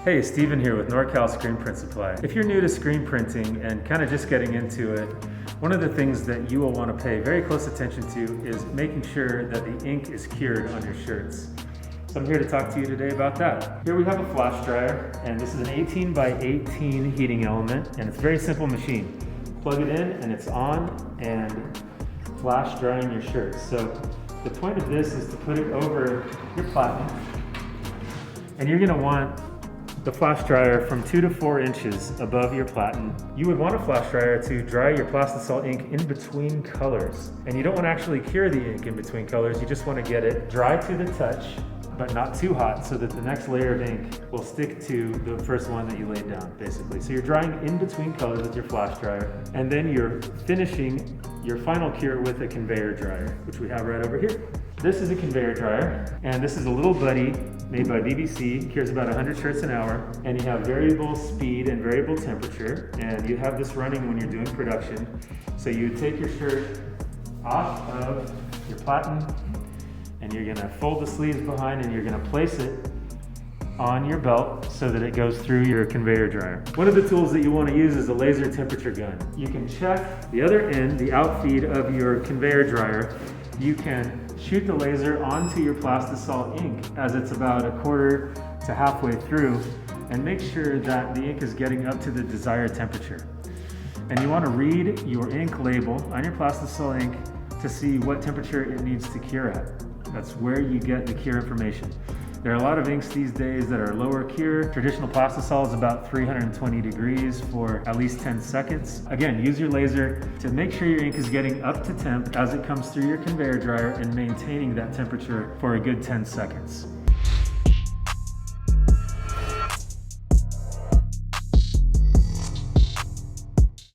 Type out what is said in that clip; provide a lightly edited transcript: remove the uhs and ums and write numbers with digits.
Hey, Steven here with NorCal Screen Print Supply. If you're new to screen printing and kind of just getting into it, one of the things that you will want to pay very close attention to is making sure that the ink is cured on your shirts. So I'm here to talk to you today about that. Here we have a flash dryer, and this is an 18 by 18 heating element, and it's a very simple machine. Plug it in and it's on and flash drying your shirts. So the point of this is to put it over your platen, and you're going to want the flash dryer from 2 to 4 inches above your platen. You would want a flash dryer to dry your plastisol ink in between colors. And you don't want to actually cure the ink in between colors, you just want to get it dry to the touch, but not too hot so that the next layer of ink will stick to the first one that you laid down, basically. So you're drying in between colors with your flash dryer, and then you're finishing your final cure with a conveyor dryer, which we have right over here. This is a conveyor dryer, and this is a little buddy made by BBC, cures about 100 shirts an hour, and you have variable speed and variable temperature, and you have this running when you're doing production. So you take your shirt off of your platen, and you're gonna fold the sleeves behind, and you're gonna place it on your belt so that it goes through your conveyor dryer. One of the tools that you want to use is a laser temperature gun. You can check the other end, the outfeed of your conveyor dryer. You can shoot the laser onto your plastisol ink as it's about a quarter to halfway through, and make sure that the ink is getting up to the desired temperature. And you want to read your ink label on your plastisol ink to see what temperature it needs to cure at. That's where you get the cure information. There are a lot of inks these days that are lower cure. Traditional plastisol is about 320 degrees for at least 10 seconds. Again, use your laser to make sure your ink is getting up to temp as it comes through your conveyor dryer and maintaining that temperature for a good 10 seconds.